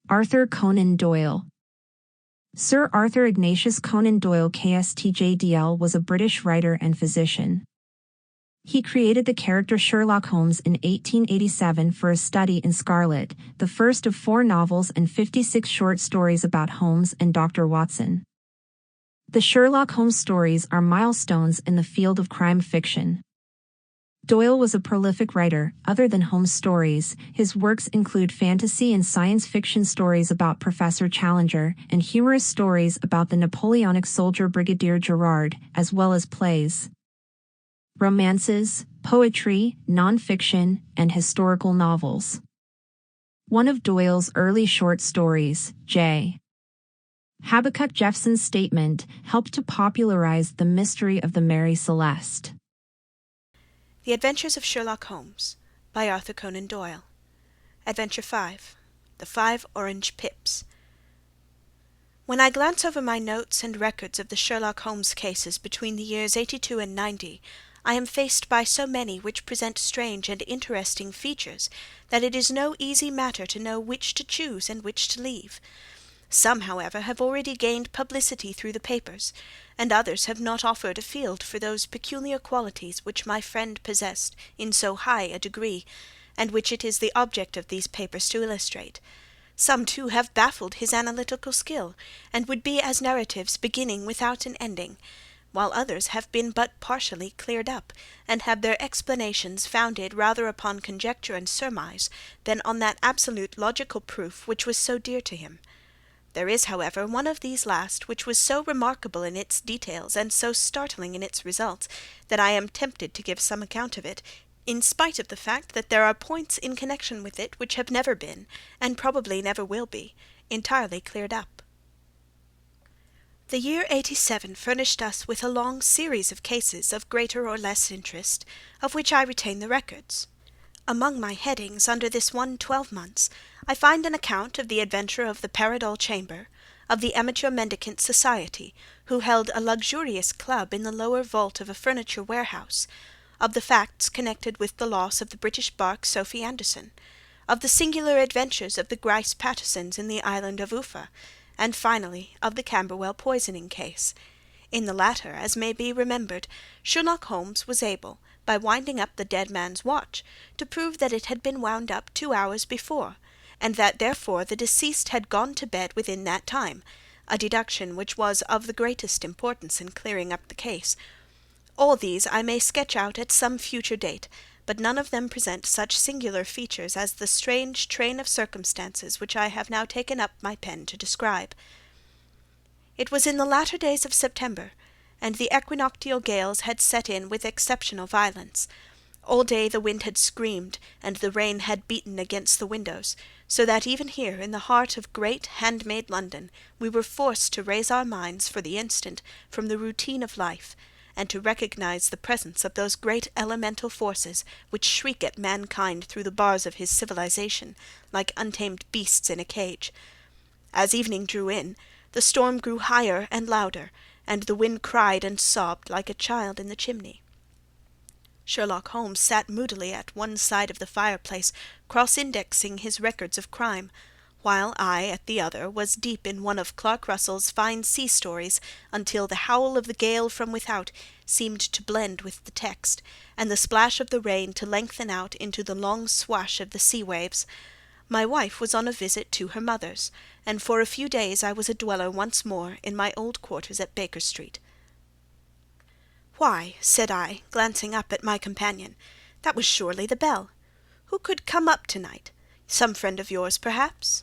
Arthur Conan Doyle. Sir Arthur Ignatius Conan Doyle KSTJDL was a British writer and physician. He created the character Sherlock Holmes in 1887 for A Study in Scarlet, the first of 4 novels and 56 short stories about Holmes and Dr. Watson. The Sherlock Holmes stories are milestones in the field of crime fiction. Doyle was a prolific writer. Other than Holmes stories, his works include fantasy and science fiction stories about Professor Challenger and humorous stories about the Napoleonic soldier Brigadier Gerard, as well as plays, romances, poetry, non-fiction, and historical novels. One of Doyle's early short stories, J. Habakkuk Jeffson's Statement, helped to popularize the mystery of the Mary Celeste. The Adventures of Sherlock Holmes by Arthur Conan Doyle. Adventure 5. The 5 Orange Pips. When I glance over my notes and records of the Sherlock Holmes cases between the years 82 and 90, I am faced by so many which present strange and interesting features that it is no easy matter to know which to choose and which to leave. Some, however, have already gained publicity through the papers, and others have not offered a field for those peculiar qualities which my friend possessed in so high a degree, and which it is the object of these papers to illustrate. Some, too, have baffled his analytical skill, and would be as narratives beginning without an ending, while others have been but partially cleared up, and have their explanations founded rather upon conjecture and surmise than on that absolute logical proof which was so dear to him. There is, however, one of these last which was so remarkable in its details and so startling in its results that I am tempted to give some account of it, in spite of the fact that there are points in connection with it which have never been, and probably never will be, entirely cleared up. The year 87 furnished us with a long series of cases of greater or less interest, of which I retain the records. Among my headings under this one 12 months, I find an account of the adventure of the Paradol Chamber, of the Amateur Mendicant Society, who held a luxurious club in the lower vault of a furniture warehouse, of the facts connected with the loss of the British bark Sophie Anderson, of the singular adventures of the Grice Pattersons in the island of Uffa, and finally of the Camberwell poisoning case. In the latter, as may be remembered, Sherlock Holmes was able, by winding up the dead man's watch, to prove that it had been wound up 2 hours before, and that therefore the deceased had gone to bed within that time, a deduction which was of the greatest importance in clearing up the case. All these I may sketch out at some future date, but none of them present such singular features as the strange train of circumstances which I have now taken up my pen to describe. It was in the latter days of September, and the equinoctial gales had set in with exceptional violence. All day the wind had screamed, and the rain had beaten against the windows, so that even here, in the heart of great hand-made London, we were forced to raise our minds for the instant from the routine of life, and to recognize the presence of those great elemental forces which shriek at mankind through the bars of his civilization, like untamed beasts in a cage. As evening drew in, the storm grew higher and louder, and the wind cried and sobbed like a child in the chimney. Sherlock Holmes sat moodily at one side of the fireplace, cross-indexing his records of crime, while I, at the other, was deep in one of Clark Russell's fine sea stories, until the howl of the gale from without seemed to blend with the text, and the splash of the rain to lengthen out into the long swash of the sea-waves. My wife was on a visit to her mother's, and for a few days I was a dweller once more in my old quarters at Baker Street. "Why," said I, glancing up at my companion, "that was surely the bell. Who could come up to-night? Some friend of yours, perhaps?"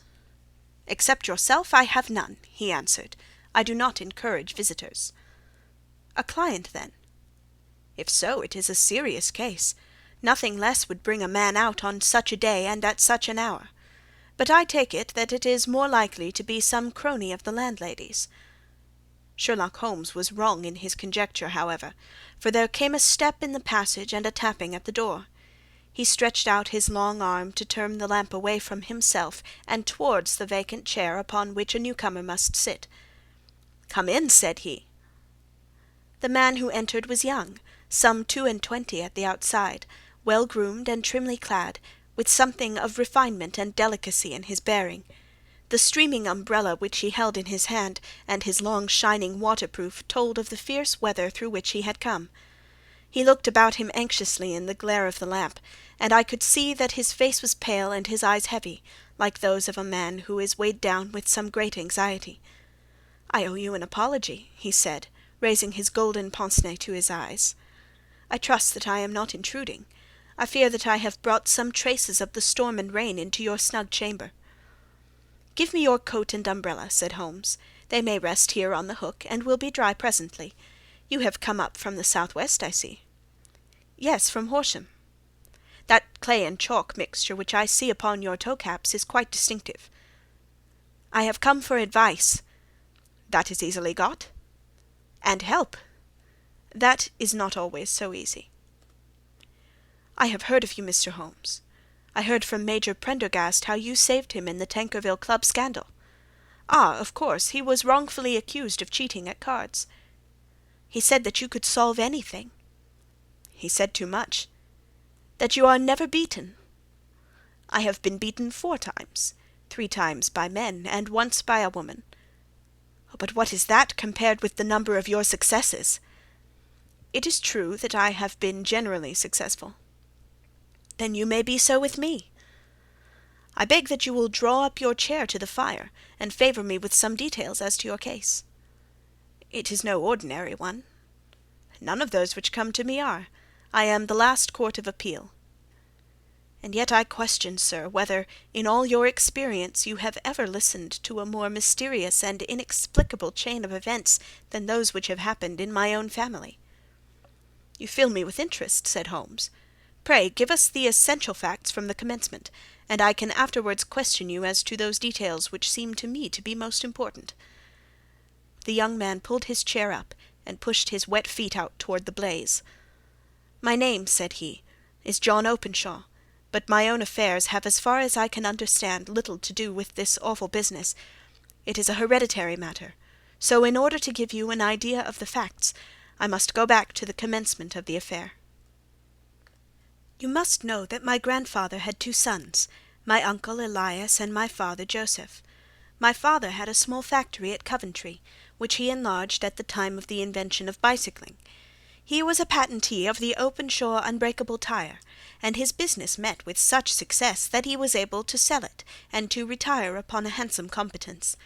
"Except yourself, I have none," he answered. "I do not encourage visitors." "A client, then?" "If so, it is a serious case. Nothing less would bring a man out on such a day and at such an hour. But I take it that it is more likely to be some crony of the landlady's." Sherlock Holmes was wrong in his conjecture, however, for there came a step in the passage and a tapping at the door. He stretched out his long arm to turn the lamp away from himself and towards the vacant chair upon which a newcomer must sit. "Come in," said he. The man who entered was young, some 22 at the outside, well-groomed and trimly clad, with something of refinement and delicacy in his bearing. The streaming umbrella which he held in his hand, and his long shining waterproof, told of the fierce weather through which he had come. He looked about him anxiously in the glare of the lamp, and I could see that his face was pale and his eyes heavy, like those of a man who is weighed down with some great anxiety. "I owe you an apology," he said, raising his golden pince-nez to his eyes. "I trust that I am not intruding. I fear that I have brought some traces of the storm and rain into your snug chamber." "Give me your coat and umbrella," said Holmes. "They may rest here on the hook, and will be dry presently. You have come up from the southwest, I see." "Yes, from Horsham." "That clay and chalk mixture which I see upon your toe-caps is quite distinctive." "I have come for advice." "That is easily got." "And help." "That is not always so easy." "I have heard of you, Mr. Holmes. I heard from Major Prendergast how you saved him in the Tankerville Club scandal." "Ah, of course, he was wrongfully accused of cheating at cards." "He said that you could solve anything." "He said too much." "That you are never beaten." "I have been beaten 4 times, 3 times by men, and once by a woman." "But what is that compared with the number of your successes?" "It is true that I have been generally successful." "Then you may be so with me." "I beg that you will draw up your chair to the fire, and favour me with some details as to your case." "It is no ordinary one." "None of those which come to me are. I am the last court of appeal." "And yet I question, sir, whether, in all your experience, you have ever listened to a more mysterious and inexplicable chain of events than those which have happened in my own family." "You fill me with interest," said Holmes. "Pray give us the essential facts from the commencement, and I can afterwards question you as to those details which seem to me to be most important." The young man pulled his chair up, and pushed his wet feet out toward the blaze. "My name," said he, "is John Openshaw, but my own affairs have, as far as I can understand, little to do with this awful business. It is a hereditary matter, so in order to give you an idea of the facts, I must go back to the commencement of the affair. You must know that my grandfather had 2 sons, my uncle Elias and my father Joseph. My father had a small factory at Coventry, which he enlarged at the time of the invention of bicycling. He was a patentee of the Openshaw unbreakable tire, and his business met with such success that he was able to sell it and to retire upon a handsome competence.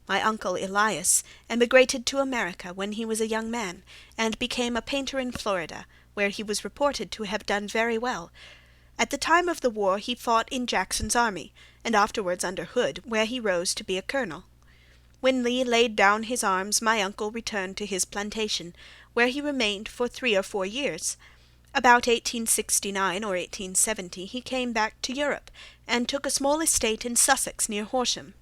My uncle Elias emigrated to America when he was a young man, and became a painter in Florida, where he was reported to have done very well. At the time of the war he fought in Jackson's army, and afterwards under Hood, where he rose to be a colonel. When Lee laid down his arms, my uncle returned to his plantation, where he remained for 3 or 4 years. About 1869 or 1870 he came back to Europe, and took a small estate in Sussex near Horsham.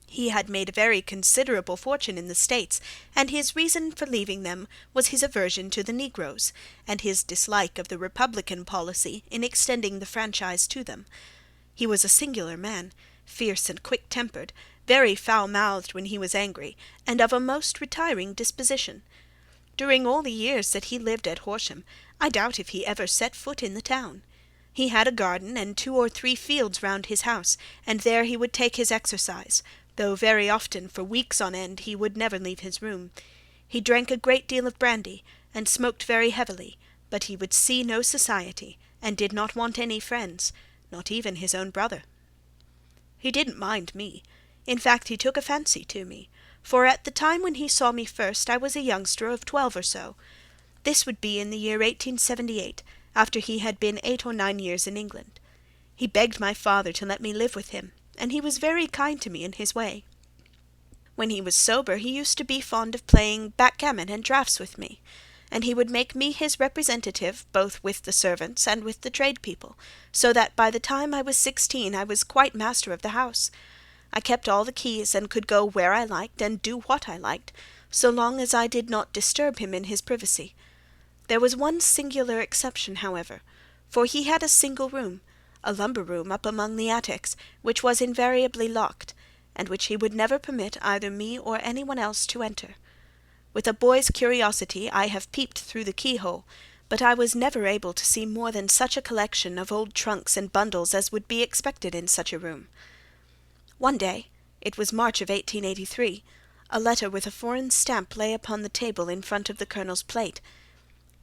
He had made a very considerable fortune in the States, and his reason for leaving them was his aversion to the negroes, and his dislike of the Republican policy in extending the franchise to them. He was a singular man, fierce and quick-tempered, very foul-mouthed when he was angry, and of a most retiring disposition. During all the years that he lived at Horsham, I doubt if he ever set foot in the town. He had a garden and 2 or 3 fields round his house, and there he would take his exercise, though very often for weeks on end he would never leave his room. He drank a great deal of brandy, and smoked very heavily, but he would see no society, and did not want any friends, not even his own brother. He didn't mind me. In fact, he took a fancy to me, for at the time when he saw me first I was a youngster of 12 or so. This would be in the year 1878, after he had been 8 or 9 years in England. He begged my father to let me live with him, and he was very kind to me in his way. When he was sober he used to be fond of playing backgammon and draughts with me, and he would make me his representative both with the servants and with the tradespeople, so that by the time I was 16 I was quite master of the house. I kept all the keys, and could go where I liked and do what I liked, so long as I did not disturb him in his privacy. There was one singular exception, however, for he had a single room, a lumber room up among the attics, which was invariably locked, and which he would never permit either me or anyone else to enter. With a boy's curiosity I have peeped through the keyhole, but I was never able to see more than such a collection of old trunks and bundles as would be expected in such a room. One day, it was March of 1883, a letter with a foreign stamp lay upon the table in front of the Colonel's plate.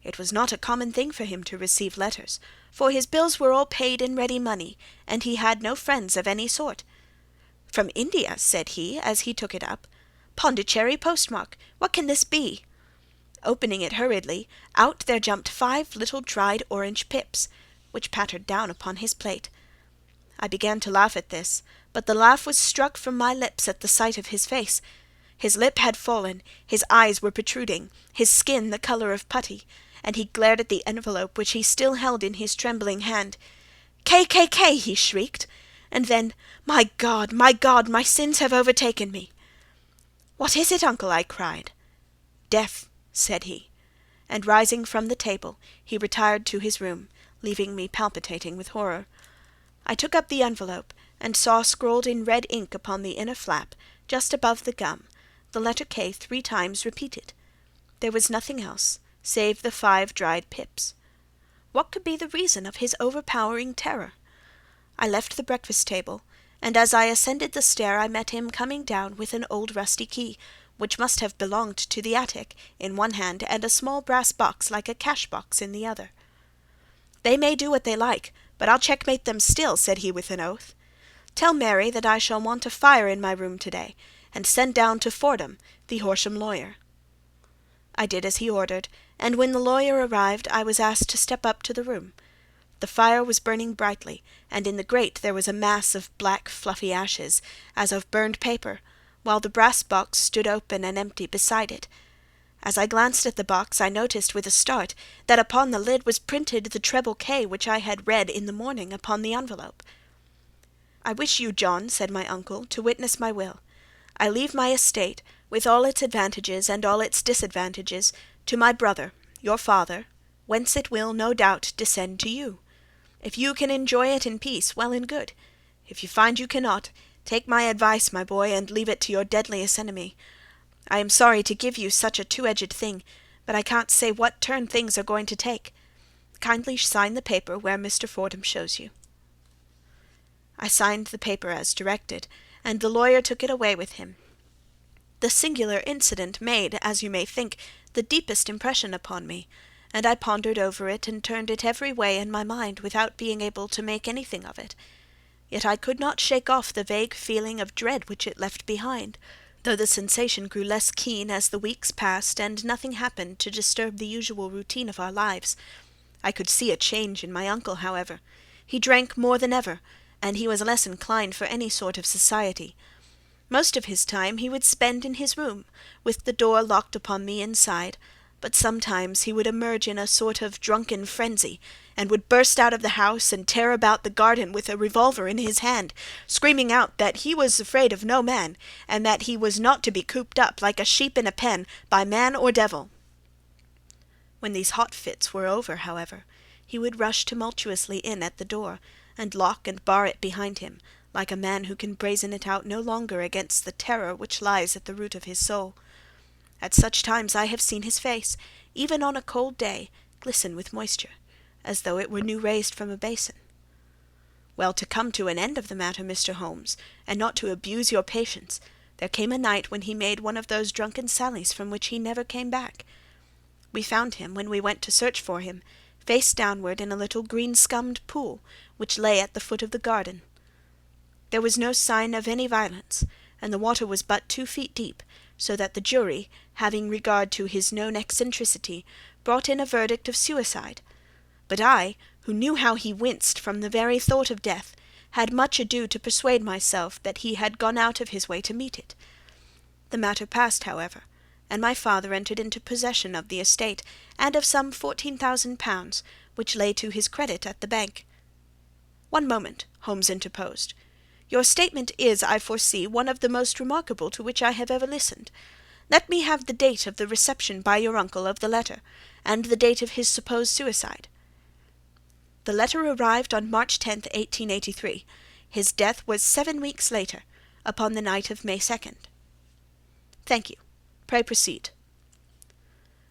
It was not a common thing for him to receive letters, for his bills were all paid in ready money, and he had no friends of any sort. "From India," said he, as he took it up. "Pondicherry postmark. What can this be?" Opening it hurriedly, out there jumped 5 little dried orange pips, which pattered down upon his plate. I began to laugh at this, but the laugh was struck from my lips at the sight of his face. His lip had fallen, his eyes were protruding, his skin the colour of putty, and he glared at the envelope which he still held in his trembling hand. "K!" he shrieked, and then, my God, my sins have overtaken me." "What is it, uncle?" I cried. "Death," said he, and rising from the table, he retired to his room, leaving me palpitating with horror. I took up the envelope, and saw scrawled in red ink upon the inner flap, just above the gum, the letter K 3 times repeated. There was nothing else, save the 5 dried pips. What could be the reason of his overpowering terror? I left the breakfast table, and as I ascended the stair I met him coming down with an old rusty key, which must have belonged to the attic, in one hand, and a small brass box like a cash-box in the other. "They may do what they like, but I'll checkmate them still," said he with an oath. "Tell Mary that I shall want a fire in my room to-day, and send down to Fordham, the Horsham lawyer." I did as he ordered, and when the lawyer arrived I was asked to step up to the room. The fire was burning brightly, and in the grate there was a mass of black fluffy ashes, as of burned paper, while the brass box stood open and empty beside it. As I glanced at the box, I noticed with a start that upon the lid was printed the treble K which I had read in the morning upon the envelope. "I wish you, John," said my uncle, "to witness my will. I leave my estate, with all its advantages and all its disadvantages, to my brother, your father, whence it will, no doubt, descend to you. If you can enjoy it in peace, well and good. If you find you cannot, take my advice, my boy, and leave it to your deadliest enemy. I am sorry to give you such a two-edged thing, but I can't say what turn things are going to take. Kindly sign the paper where Mr. Fordham shows you." I signed the paper as directed, and the lawyer took it away with him. The singular incident made, as you may think, the deepest impression upon me, and I pondered over it and turned it every way in my mind without being able to make anything of it. Yet I could not shake off the vague feeling of dread which it left behind, though the sensation grew less keen as the weeks passed and nothing happened to disturb the usual routine of our lives. I could see a change in my uncle, however. He drank more than ever, and he was less inclined for any sort of society. Most of his time he would spend in his room, with the door locked upon the inside, but sometimes he would emerge in a sort of drunken frenzy, and would burst out of the house and tear about the garden with a revolver in his hand, screaming out that he was afraid of no man, and that he was not to be cooped up, like a sheep in a pen, by man or devil. When these hot fits were over, however, he would rush tumultuously in at the door, and lock and bar it behind him, like a man who can brazen it out no longer against the terror which lies at the root of his soul. At such times I have seen his face, even on a cold day, glisten with moisture, as though it were new raised from a basin. Well, to come to an end of the matter, Mr. Holmes, and not to abuse your patience, there came a night when he made one of those drunken sallies from which he never came back. We found him, when we went to search for him, face downward in a little green-scummed pool, which lay at the foot of the garden. There was no sign of any violence, and the water was but 2 feet deep, so that the jury, having regard to his known eccentricity, brought in a verdict of suicide. But I, who knew how he winced from the very thought of death, had much ado to persuade myself that he had gone out of his way to meet it. The matter passed, however, and my father entered into possession of the estate, and of some 14,000 pounds, which lay to his credit at the bank. "One moment," Holmes interposed. "Your statement is, I foresee, one of the most remarkable to which I have ever listened. Let me have the date of the reception by your uncle of the letter, and the date of his supposed suicide." "The letter arrived on March 10th, 1883. His death was 7 weeks later, upon the night of May 2nd. "Thank you. Pray proceed."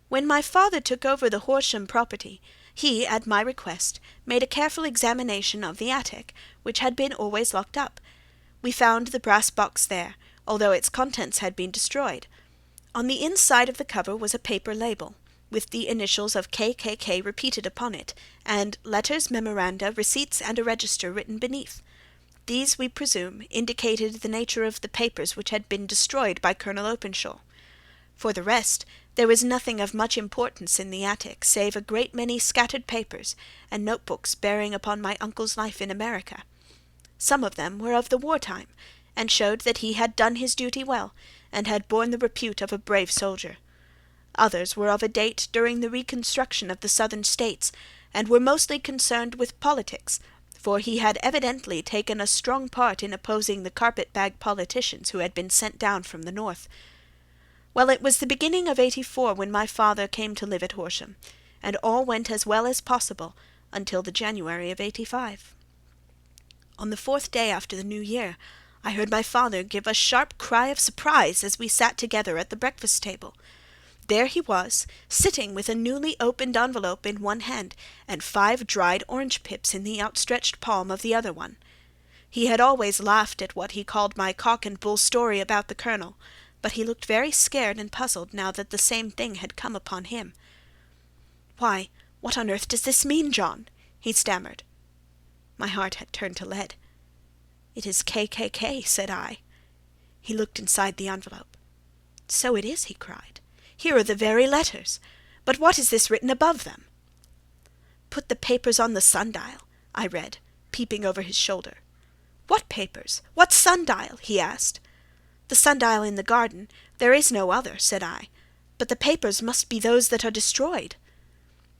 "When my father took over the Horsham property, he, at my request, made a careful examination of the attic, which had been always locked up. We found the brass box there, although its contents had been destroyed. On the inside of the cover was a paper label, with the initials of KKK repeated upon it, and letters, memoranda, receipts, and a register written beneath. These, we presume, indicated the nature of the papers which had been destroyed by Colonel Openshaw. For the rest, there was nothing of much importance in the attic, save a great many scattered papers and notebooks bearing upon my uncle's life in America. Some of them were of the war-time, and showed that he had done his duty well, and had borne the repute of a brave soldier. Others were of a date during the reconstruction of the Southern States, and were mostly concerned with politics, for he had evidently taken a strong part in opposing the carpet-bag politicians who had been sent down from the North. Well, it was the beginning of '84 when my father came to live at Horsham, and all went as well as possible until the January of '85. On the 4th day after the New Year, I heard my father give a sharp cry of surprise as we sat together at the breakfast-table. There he was, sitting with a newly opened envelope in one hand, and 5 dried orange pips in the outstretched palm of the other one. He had always laughed at what he called my cock-and-bull story about the Colonel, but he looked very scared and puzzled now that the same thing had come upon him. "Why, what on earth does this mean, John?" he stammered. My heart had turned to lead. "It is KKK," said I. He looked inside the envelope. "So it is," he cried. "Here are the very letters. But what is this written above them?" "Put the papers on the sundial," I read, peeping over his shoulder. "What papers? What sundial?" he asked. "The sundial in the garden. There is no other," said I. "But the papers must be those that are destroyed."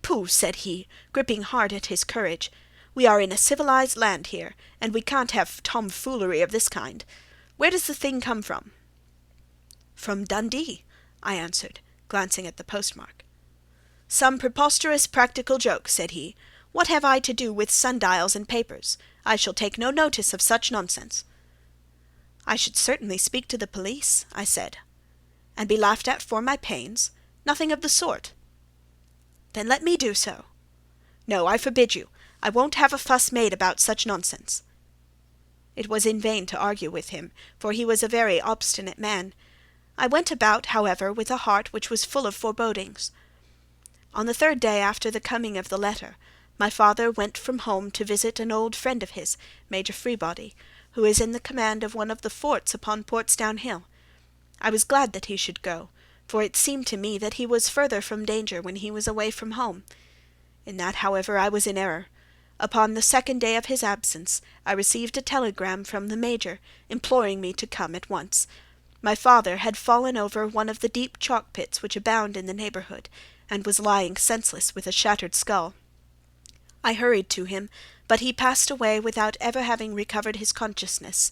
"Pooh!" said he, gripping hard at his courage. "We are in a civilized land here, and we can't have tomfoolery of this kind. Where does the thing come from?" "From Dundee," I answered, glancing at the postmark. "Some preposterous practical joke," said he. "What have I to do with sundials and papers? I shall take no notice of such nonsense." "I should certainly speak to the police," I said. "And be laughed at for my pains? Nothing of the sort." "Then let me do so." "No, I forbid you. I won't have a fuss made about such nonsense." It was in vain to argue with him, for he was a very obstinate man. I went about, however, with a heart which was full of forebodings. On the 3rd day after the coming of the letter, my father went from home to visit an old friend of his, Major Freebody, who is in the command of one of the forts upon Portsdown Hill. I was glad that he should go, for it seemed to me that he was further from danger when he was away from home. In that, however, I was in error. Upon the 2nd day of his absence, I received a telegram from the Major, imploring me to come at once. My father had fallen over one of the deep chalk pits which abound in the neighbourhood, and was lying senseless with a shattered skull. I hurried to him, but he passed away without ever having recovered his consciousness.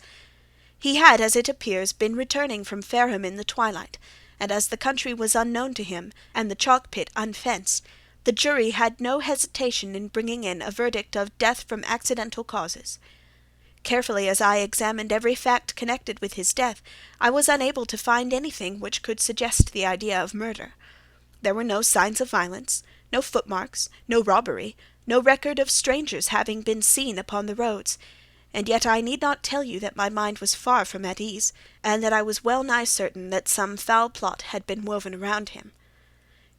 He had, as it appears, been returning from Fareham in the twilight, and as the country was unknown to him, and the chalk pit unfenced, the jury had no hesitation in bringing in a verdict of death from accidental causes. Carefully as I examined every fact connected with his death, I was unable to find anything which could suggest the idea of murder. There were no signs of violence, no footmarks, no robbery, no record of strangers having been seen upon the roads, and yet I need not tell you that my mind was far from at ease, and that I was well nigh certain that some foul plot had been woven around him.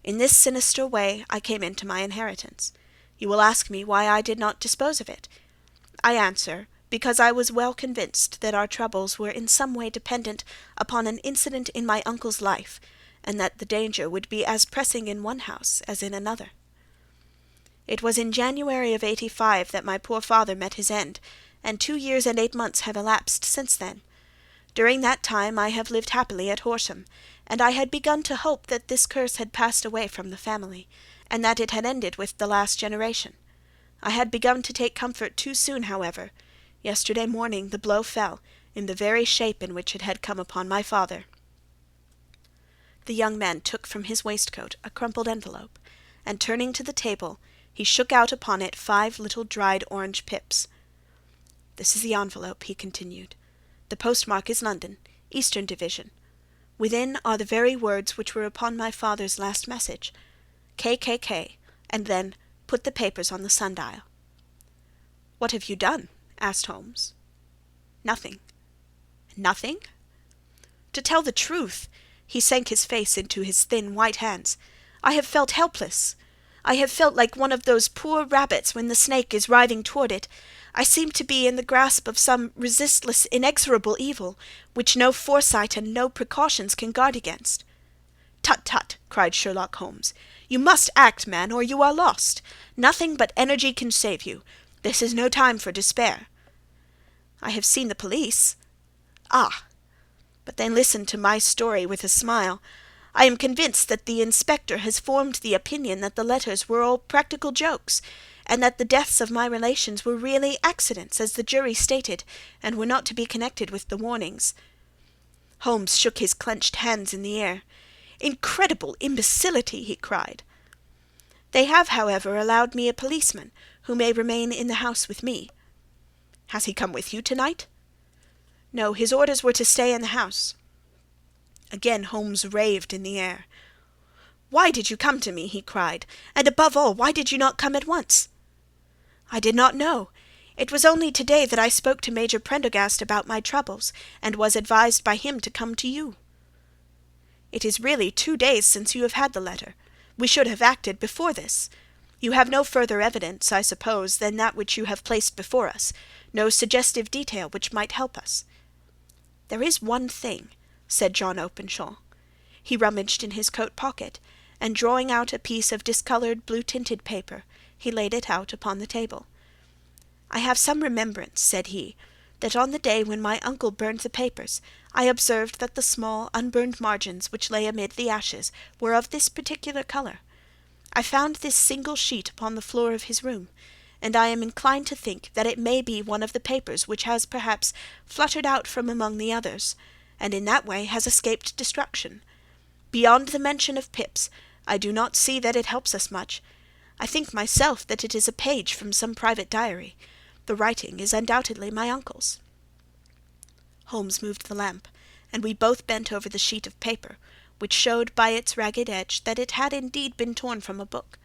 In this sinister way I came into my inheritance. You will ask me why I did not dispose of it. I answer, because I was well convinced that our troubles were in some way dependent upon an incident in my uncle's life, and that the danger would be as pressing in one house as in another. It was in January of '85 that my poor father met his end, and 2 years and 8 months have elapsed since then. During that time I have lived happily at Horsham, and I had begun to hope that this curse had passed away from the family, and that it had ended with the last generation. I had begun to take comfort too soon, however. Yesterday morning the blow fell, in the very shape in which it had come upon my father. The young man took from his waistcoat a crumpled envelope, and turning to the table, he shook out upon it 5 little dried orange pips. "This is the envelope," he continued. "The postmark is London, Eastern Division. Within are the very words which were upon my father's last message, KKK, and then put the papers on the sundial." "What have you done?" asked Holmes. "Nothing. Nothing? To tell the truth," he sank his face into his thin white hands, "I have felt helpless. I have felt like one of those poor rabbits when the snake is writhing toward it. I seem to be in the grasp of some resistless, inexorable evil, which no foresight and no precautions can guard against." "Tut, tut!" cried Sherlock Holmes. "You must act, man, or you are lost. Nothing but energy can save you. This is no time for despair." "I have seen the police." "Ah! But then listen to my story with a smile. I am convinced that the inspector has formed the opinion that the letters were all practical jokes, and that the deaths of my relations were really accidents, as the jury stated, and were not to be connected with the warnings." Holmes shook his clenched hands in the air. "Incredible imbecility!" he cried. "They have, however, allowed me a policeman, who may remain in the house with me." "Has he come with you tonight?" "No, his orders were to stay in the house." Again Holmes raved in the air. "Why did you come to me?" he cried. "And above all, why did you not come at once?" "I did not know. It was only to-day that I spoke to Major Prendergast about my troubles, and was advised by him to come to you." "It is really 2 days since you have had the letter. We should have acted before this. You have no further evidence, I suppose, than that which you have placed before us, no suggestive detail which might help us." "There is one thing," said John Openshaw. He rummaged in his coat pocket, and drawing out a piece of discoloured blue-tinted paper, he laid it out upon the table. "I have some remembrance," said he, "that on the day when my uncle burned the papers, I observed that the small unburned margins which lay amid the ashes were of this particular colour. I found this single sheet upon the floor of his room, and I am inclined to think that it may be one of the papers which has perhaps fluttered out from among the others, and in that way has escaped destruction. Beyond the mention of Pip's, I do not see that it helps us much. I think myself that it is a page from some private diary. The writing is undoubtedly my uncle's." Holmes moved the lamp, and we both bent over the sheet of paper, which showed by its ragged edge that it had indeed been torn from a book.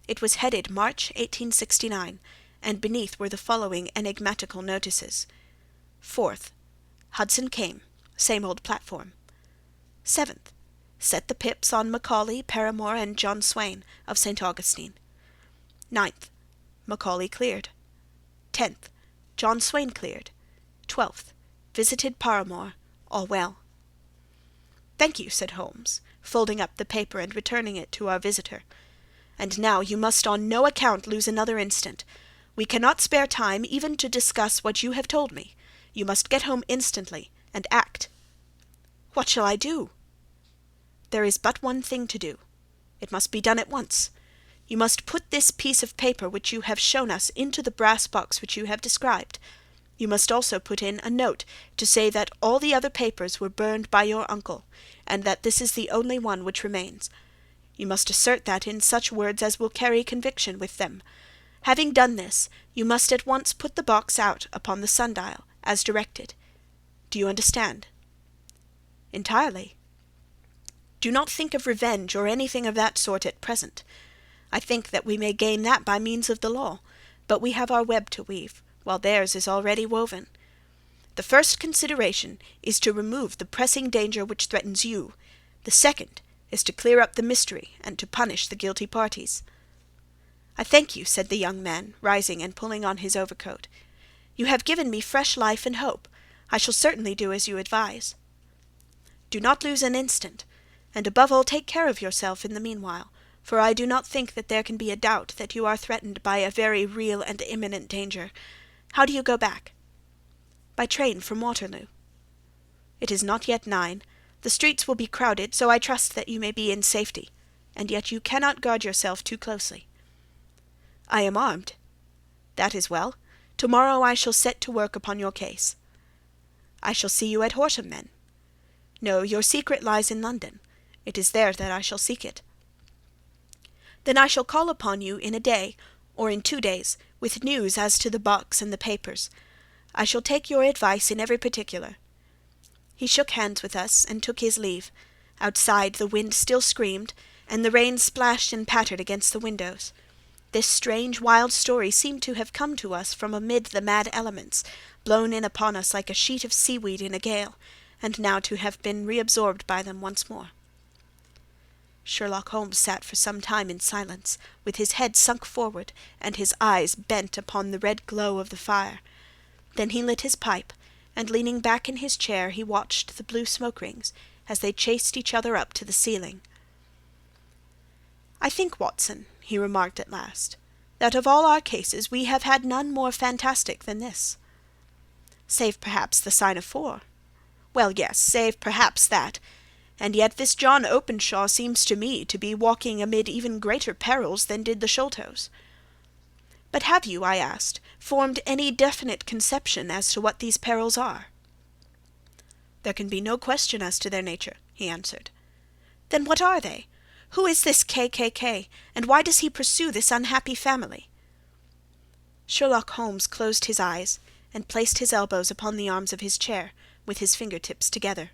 It was headed March 1869, and beneath were the following enigmatical notices: 4th. Hudson came. Same old platform. 7th. Set the Pips on Macaulay, Paramore, and John Swain, of St. Augustine. 9th. Macaulay cleared. 10th. John Swain cleared. 12th. Visited Paramore. All well. "Thank you," said Holmes, folding up the paper and returning it to our visitor. "And now you must on no account lose another instant. We cannot spare time even to discuss what you have told me. You must get home instantly, and act." "What shall I do?" "There is but one thing to do. It must be done at once. You must put this piece of paper which you have shown us into the brass box which you have described. You must also put in a note to say that all the other papers were burned by your uncle, and that this is the only one which remains. You must assert that in such words as will carry conviction with them. Having done this, you must at once put the box out upon the sundial, as directed. Do you understand?" "Entirely." "Do not think of revenge or anything of that sort at present. I think that we may gain that by means of the law, but we have our web to weave, while theirs is already woven. The first consideration is to remove the pressing danger which threatens you. The second is to clear up the mystery and to punish the guilty parties." "I thank you," said the young man, rising and pulling on his overcoat. "You have given me fresh life and hope. I shall certainly do as you advise." "Do not lose an instant, and above all take care of yourself in the meanwhile, for I do not think that there can be a doubt that you are threatened by a very real and imminent danger. How do you go back?" "By train from Waterloo." "It is not yet 9. The streets will be crowded, so I trust that you may be in safety, and yet you cannot guard yourself too closely." "I am armed." "That is well. Tomorrow I shall set to work upon your case." "I shall see you at Horsham, then." "No, your secret lies in London. It is there that I shall seek it." "Then I shall call upon you in a day, or in 2 days, with news as to the box and the papers. I shall take your advice in every particular." He shook hands with us and took his leave. Outside the wind still screamed, and the rain splashed and pattered against the windows. This strange, wild story seemed to have come to us from amid the mad elements, blown in upon us like a sheet of seaweed in a gale, and now to have been reabsorbed by them once more. Sherlock Holmes sat for some time in silence, with his head sunk forward, and his eyes bent upon the red glow of the fire. Then he lit his pipe, and leaning back in his chair he watched the blue smoke-rings as they chased each other up to the ceiling. "I think, Watson," he remarked at last, "that of all our cases we have had none more fantastic than this. Save perhaps the sign of 4. Well, yes, save perhaps that. And yet this John Openshaw seems to me to be walking amid even greater perils than did the Sholtos. But have you, I asked, formed any definite conception as to what these perils are?" "There can be no question as to their nature," he answered. "Then what are they? Who is this K., and why does he pursue this unhappy family?" Sherlock Holmes closed his eyes and placed his elbows upon the arms of his chair, with his fingertips together.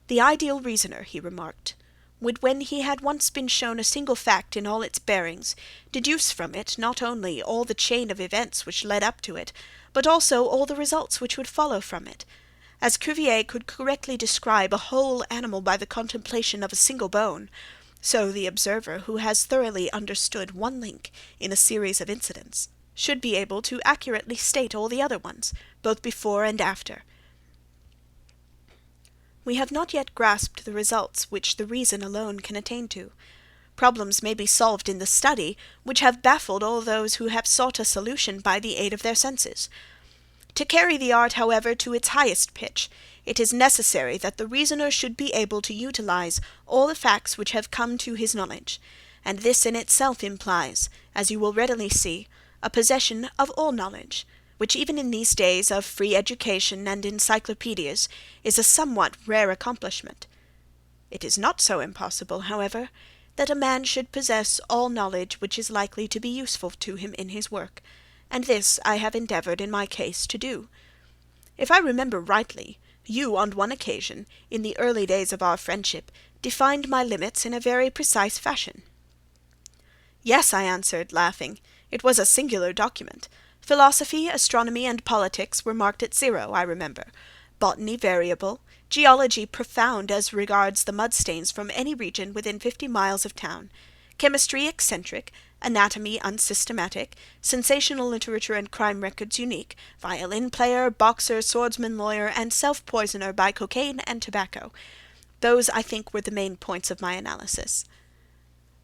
"The ideal reasoner," he remarked, "would, when he had once been shown a single fact in all its bearings, deduce from it not only all the chain of events which led up to it, but also all the results which would follow from it. As Cuvier could correctly describe a whole animal by the contemplation of a single bone, so the observer who has thoroughly understood one link in a series of incidents should be able to accurately state all the other ones, both before and after. We have not yet grasped the results which the reason alone can attain to. Problems may be solved in the study which have baffled all those who have sought a solution by the aid of their senses. To carry the art, however, to its highest pitch, it is necessary that the reasoner should be able to utilize all the facts which have come to his knowledge, and this in itself implies, as you will readily see, a possession of all knowledge, which even in these days of free education and encyclopedias is a somewhat rare accomplishment. It is not so impossible, however, that a man should possess all knowledge which is likely to be useful to him in his work, and this I have endeavoured in my case to do. If I remember rightly, you, on one occasion, in the early days of our friendship, defined my limits in a very precise fashion." "Yes," I answered, laughing, "it was a singular document. Philosophy, astronomy, and politics were marked at 0, I remember. Botany variable, geology profound as regards the mud-stains from any region within 50 miles of town, chemistry eccentric, anatomy unsystematic, sensational literature and crime records unique, violin player, boxer, swordsman, lawyer, and self-poisoner by cocaine and tobacco. Those, I think, were the main points of my analysis."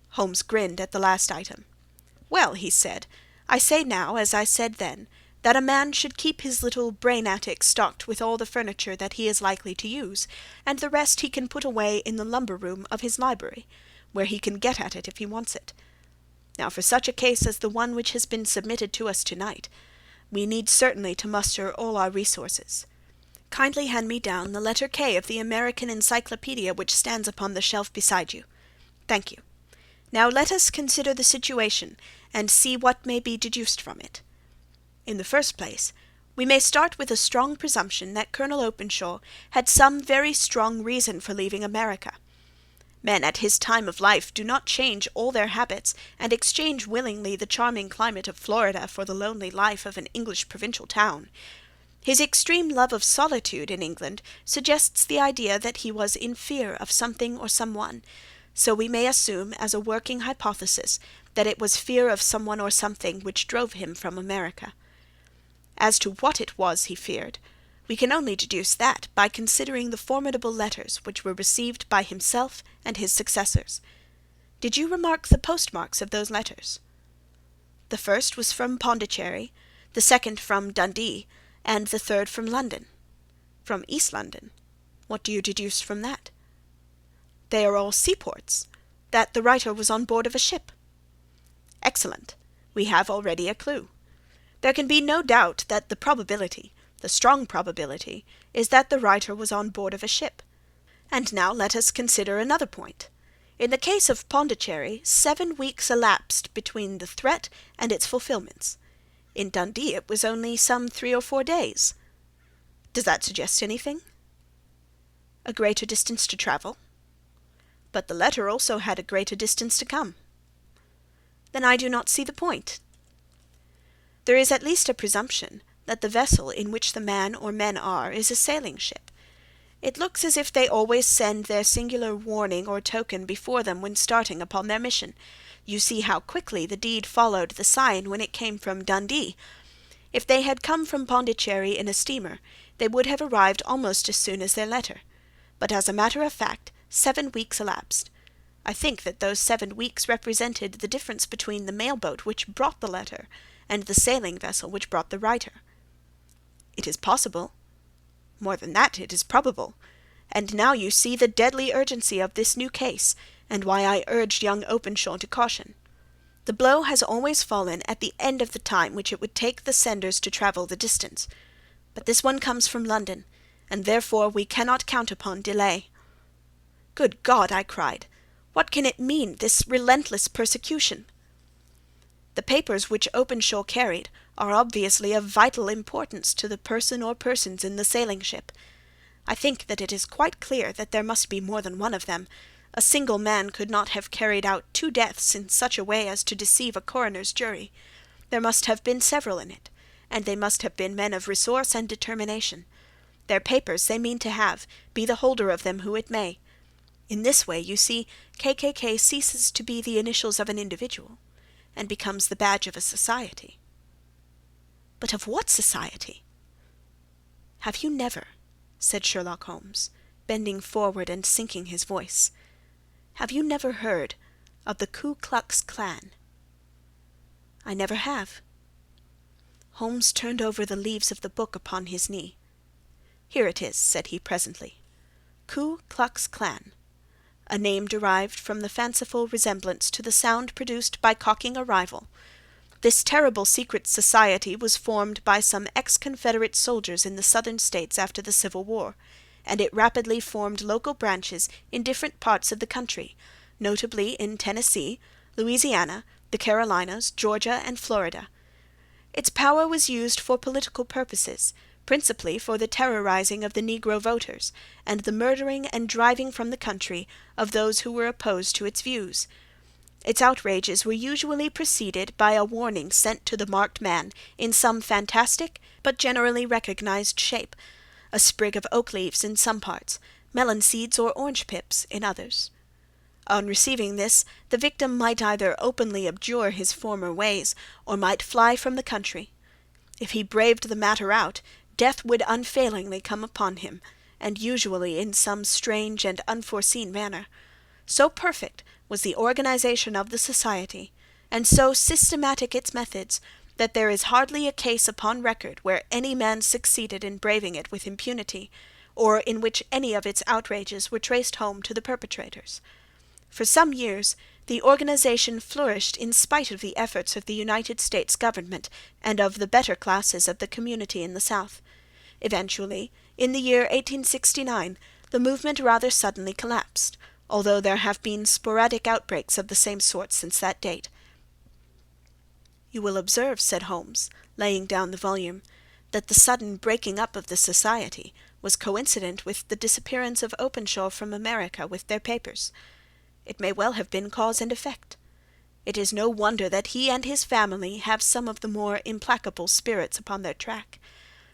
Holmes grinned at the last item. "Well," he said, "I say now, as I said then, that a man should keep his little brain-attic stocked with all the furniture that he is likely to use, and the rest he can put away in the lumber-room of his library, where he can get at it if he wants it. Now for such a case as the one which has been submitted to us tonight, we need certainly to muster all our resources. Kindly hand me down the letter K of the American Encyclopedia which stands upon the shelf beside you. Thank you. Now let us consider the situation, and see what may be deduced from it. In the first place, we may start with a strong presumption that Colonel Openshaw had some very strong reason for leaving America. Men at his time of life do not change all their habits and exchange willingly the charming climate of Florida for the lonely life of an English provincial town. His extreme love of solitude in England suggests the idea that he was in fear of something or someone, so we may assume as a working hypothesis that it was fear of someone or something which drove him from America. As to what it was he feared, we can only deduce that by considering the formidable letters which were received by himself and his successors. Did you remark the postmarks of those letters? The first was from Pondicherry, the second from Dundee, and the third from London. From East London. What do you deduce from that? They are all seaports. That the writer was on board of a ship. Excellent. We have already a clue. There can be no doubt that the probability, the strong probability, is that the writer was on board of a ship. And now let us consider another point. In the case of Pondicherry, 7 weeks elapsed between the threat and its fulfilments. In Dundee it was only some 3 or 4 days. Does that suggest anything? A greater distance to travel? But the letter also had a greater distance to come. "Then I do not see the point." "There is at least a presumption that the vessel in which the man or men are is a sailing ship. It looks as if they always send their singular warning or token before them when starting upon their mission. You see how quickly the deed followed the sign when it came from Dundee. If they had come from Pondicherry in a steamer, they would have arrived almost as soon as their letter. But as a matter of fact, 7 weeks elapsed. I think that those 7 weeks represented the difference between the mail-boat which brought the letter and the sailing vessel which brought the writer." "It is possible. More than that, it is probable. And now you see the deadly urgency of this new case, and why I urged young Openshaw to caution. The blow has always fallen at the end of the time which it would take the senders to travel the distance. But this one comes from London, and therefore we cannot count upon delay." "Good God!" I cried. "What can it mean, this relentless persecution?" "The papers which Openshaw carried are obviously of vital importance to the person or persons in the sailing ship. I think that it is quite clear that there must be more than one of them. A single man could not have carried out 2 deaths in such a way as to deceive a coroner's jury. There must have been several in it, and they must have been men of resource and determination. Their papers they mean to have, be the holder of them who it may. In this way, you see, KKK ceases to be the initials of an individual, and becomes the badge of a society." "But of what society?" "Have you never," said Sherlock Holmes, bending forward and sinking his voice, "have you never heard of the Ku Klux Klan?" "I never have." Holmes turned over the leaves of the book upon his knee. "Here it is," said he presently. "Ku Klux Klan. A name derived from the fanciful resemblance to the sound produced by cocking a rifle. This terrible secret society was formed by some ex-Confederate soldiers in the Southern States after the Civil War, and it rapidly formed local branches in different parts of the country, notably in Tennessee, Louisiana, the Carolinas, Georgia, and Florida. Its power was used for political purposes, principally for the terrorizing of the Negro voters, and the murdering and driving from the country of those who were opposed to its views. Its outrages were usually preceded by a warning sent to the marked man in some fantastic but generally recognized shape, a sprig of oak leaves in some parts, melon seeds or orange pips in others. On receiving this, the victim might either openly abjure his former ways, or might fly from the country. If he braved the matter out, death would unfailingly come upon him, and usually in some strange and unforeseen manner. So perfect was the organization of the society, and so systematic its methods, that there is hardly a case upon record where any man succeeded in braving it with impunity, or in which any of its outrages were traced home to the perpetrators. For some years the organization flourished in spite of the efforts of the United States government and of the better classes of the community in the South. Eventually, in the year 1869, the movement rather suddenly collapsed, although there have been sporadic outbreaks of the same sort since that date. "You will observe," said Holmes, laying down the volume, "that the sudden breaking up of the society was coincident with the disappearance of Openshaw from America with their papers. It may well have been cause and effect. It is no wonder that he and his family have some of the more implacable spirits upon their track.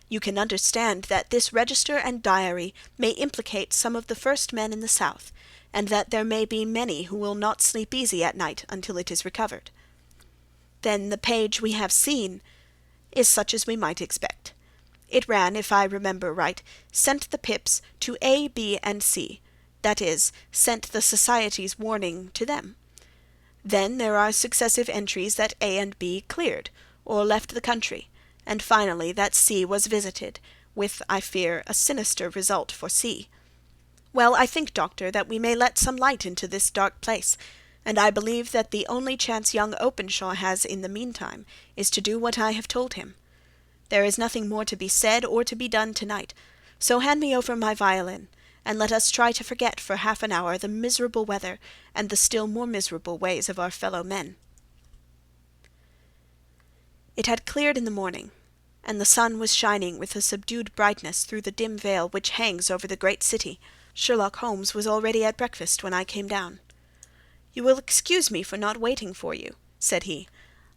You can understand that this register and diary may implicate some of the first men in the South, and that there may be many who will not sleep easy at night until it is recovered. Then the page we have seen is such as we might expect. It ran, if I remember right, sent the pips to A, B, and C, that is, sent the society's warning to them. Then there are successive entries that A and B cleared, or left the country, and finally that C was visited, with, I fear, a sinister result for C. Well, I think, Doctor, that we may let some light into this dark place, and I believe that the only chance young Openshaw has in the meantime is to do what I have told him. There is nothing more to be said or to be done tonight, so hand me over my violin, and let us try to forget for half an hour the miserable weather and the still more miserable ways of our fellow men." It had cleared in the morning, and the sun was shining with a subdued brightness through the dim veil which hangs over the great city. Sherlock Holmes was already at breakfast when I came down. "You will excuse me for not waiting for you," said he.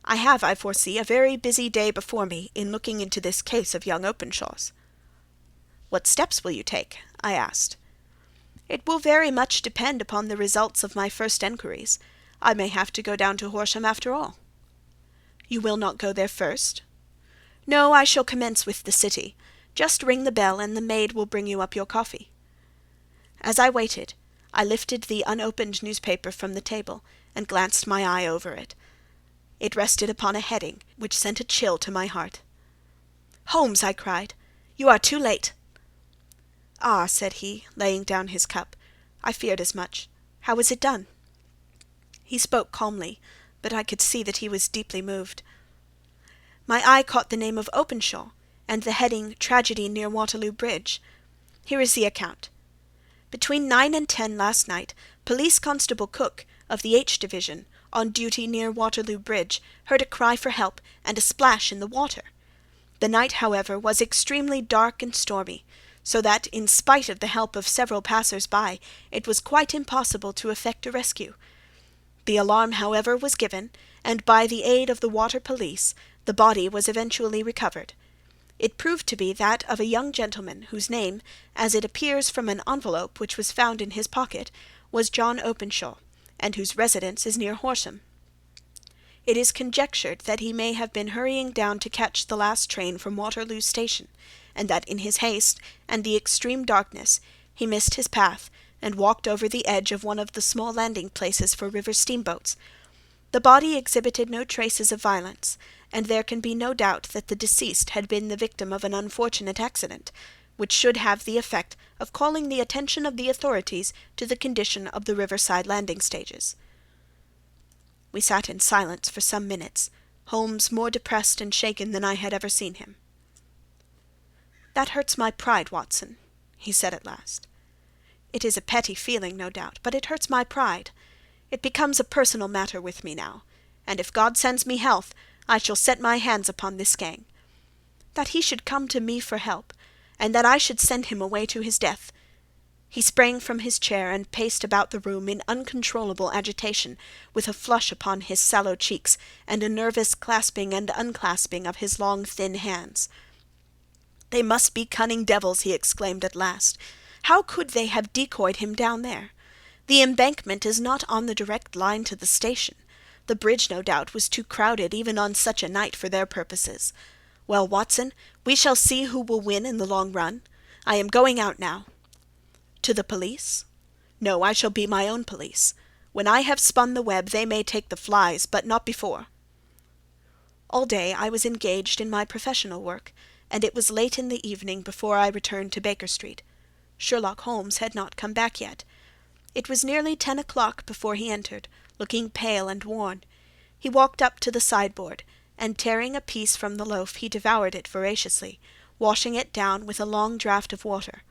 "I have, I foresee, a very busy day before me in looking into this case of young Openshaw's." "What steps will you take?" I asked. "It will very much depend upon the results of my first enquiries. I may have to go down to Horsham after all." "You will not go there first?" "No, I shall commence with the city. Just ring the bell, and the maid will bring you up your coffee." As I waited, I lifted the unopened newspaper from the table, and glanced my eye over it. It rested upon a heading which sent a chill to my heart. "Holmes!" I cried, "you are too late." "Ah," said he, laying down his cup, "I feared as much. How was it done?" He spoke calmly, but I could see that he was deeply moved. My eye caught the name of Openshaw, and the heading "Tragedy near Waterloo Bridge." Here is the account. "Between 9 and 10 last night, Police Constable Cook, of the H Division, on duty near Waterloo Bridge, heard a cry for help and a splash in the water. The night, however, was extremely dark and stormy, so that, in spite of the help of several passers-by, it was quite impossible to effect a rescue. The alarm, however, was given, and by the aid of the water police, the body was eventually recovered. It proved to be that of a young gentleman whose name, as it appears from an envelope which was found in his pocket, was John Openshaw, and whose residence is near Horsham. It is conjectured that he may have been hurrying down to catch the last train from Waterloo Station, and that in his haste and the extreme darkness he missed his path and walked over the edge of one of the small landing-places for river steamboats. The body exhibited no traces of violence, and there can be no doubt that the deceased had been the victim of an unfortunate accident, which should have the effect of calling the attention of the authorities to the condition of the riverside landing-stages." We sat in silence for some minutes, Holmes more depressed and shaken than I had ever seen him. "That hurts my pride, Watson," he said at last. "It is a petty feeling, no doubt, but it hurts my pride. It becomes a personal matter with me now, and if God sends me health, I shall set my hands upon this gang. That he should come to me for help, and that I should send him away to his death." He sprang from his chair and paced about the room in uncontrollable agitation, with a flush upon his sallow cheeks and a nervous clasping and unclasping of his long thin hands. "They must be cunning devils," he exclaimed at last. "How could they have decoyed him down there? The embankment is not on the direct line to the station. The bridge, no doubt, was too crowded even on such a night for their purposes. Well, Watson, we shall see who will win in the long run. I am going out now." "To the police?" "No, I shall be my own police. When I have spun the web they may take the flies, but not before." All day I was engaged in my professional work, and it was late in the evening before I returned to Baker Street. Sherlock Holmes had not come back yet. It was nearly 10 o'clock before he entered, looking pale and worn. He walked up to the sideboard, and tearing a piece from the loaf he devoured it voraciously, washing it down with a long draught of water.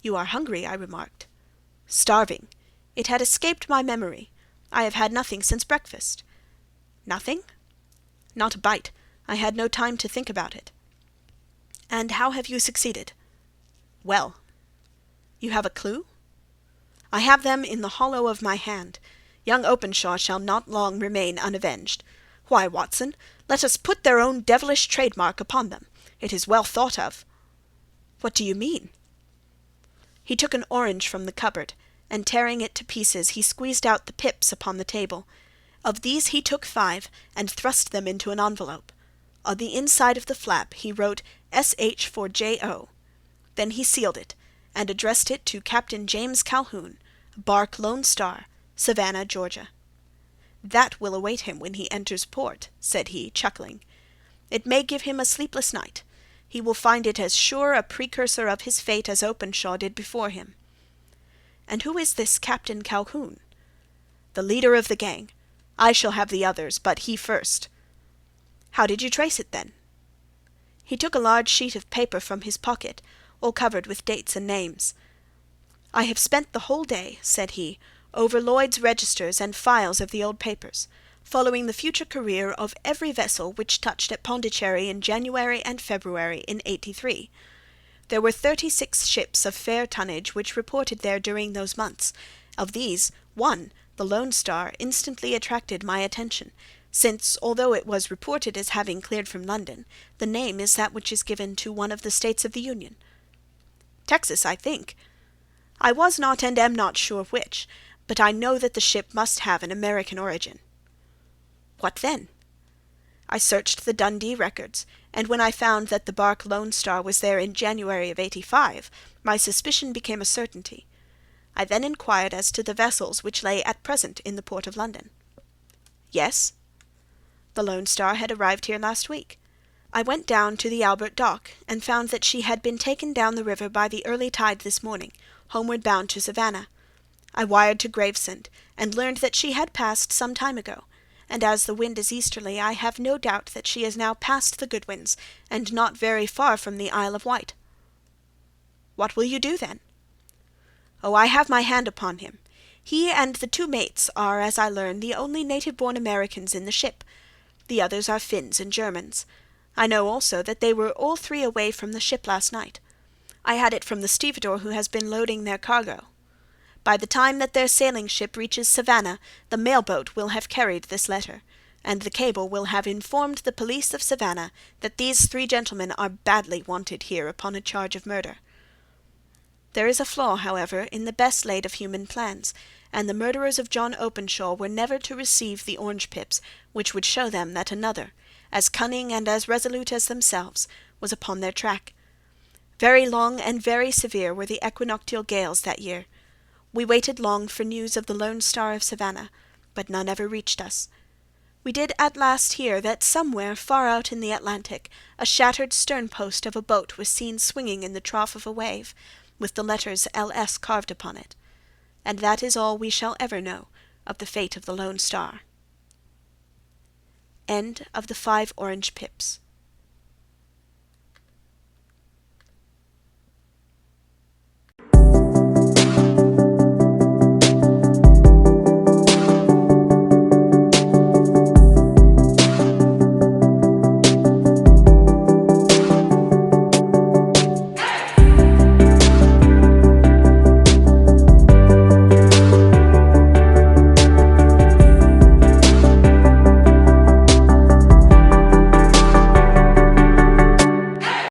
"You are hungry," I remarked. "Starving. It had escaped my memory. I have had nothing since breakfast." "Nothing?" "Not a bite. I had no time to think about it." "And how have you succeeded?" "Well." "You have a clue?" "I have them in the hollow of my hand. Young Openshaw shall not long remain unavenged. Why, Watson, let us put their own devilish trademark upon them. It is well thought of." "What do you mean?" He took an orange from the cupboard, and tearing it to pieces he squeezed out the pips upon the table. Of these he took 5 and thrust them into an envelope. On the inside of the flap he wrote S.H. for J.O. Then he sealed it, and addressed it to Captain James Calhoun, Bark Lone Star, Savannah, Georgia. "That will await him when he enters port," said he, chuckling. "It may give him a sleepless night. He will find it as sure a precursor of his fate as Openshaw did before him." "And who is this Captain Calhoun?" "The leader of the gang. I shall have the others, but he first." "How did you trace it, then?" He took a large sheet of paper from his pocket, all covered with dates and names. "I have spent the whole day," said he, "over Lloyd's registers and files of the old papers, following the future career of every vessel which touched at Pondicherry in January and February in '83. There were 36 ships of fair tonnage which reported there during those months. Of these, 1, The Lone Star instantly attracted my attention, since, although it was reported as having cleared from London, the name is that which is given to one of the States of the Union. Texas, I think. I was not and am not sure which, but I know that the ship must have an American origin. What then? I searched the Dundee records, and when I found that the bark Lone Star was there in January of '85, my suspicion became a certainty. I then inquired as to the vessels which lay at present in the port of London. Yes. The Lone Star had arrived here last week. I went down to the Albert Dock, and found that she had been taken down the river by the early tide this morning, homeward bound to Savannah. I wired to Gravesend, and learned that she had passed some time ago, and as the wind is easterly, I have no doubt that she is now past the Goodwins, and not very far from the Isle of Wight. What will you do, then? Oh, I have my hand upon him. He and the 2 mates are, as I learn, the only native-born Americans in the ship. The others are Finns and Germans. I know also that they were all 3 away from the ship last night. I had it from the stevedore who has been loading their cargo. By the time that their sailing ship reaches Savannah, the mail-boat will have carried this letter, and the cable will have informed the police of Savannah that these 3 gentlemen are badly wanted here upon a charge of murder. There is a flaw, however, in the best laid of human plans, and the murderers of John Openshaw were never to receive the orange pips, which would show them that another, as cunning and as resolute as themselves, was upon their track. Very long and very severe were the equinoctial gales that year. We waited long for news of the Lone Star of Savannah, but none ever reached us. We did at last hear that somewhere far out in the Atlantic a shattered stern-post of a boat was seen swinging in the trough of a wave, with the letters L.S. carved upon it. And that is all we shall ever know of the fate of the Lone Star. End of the 5 Orange Pips.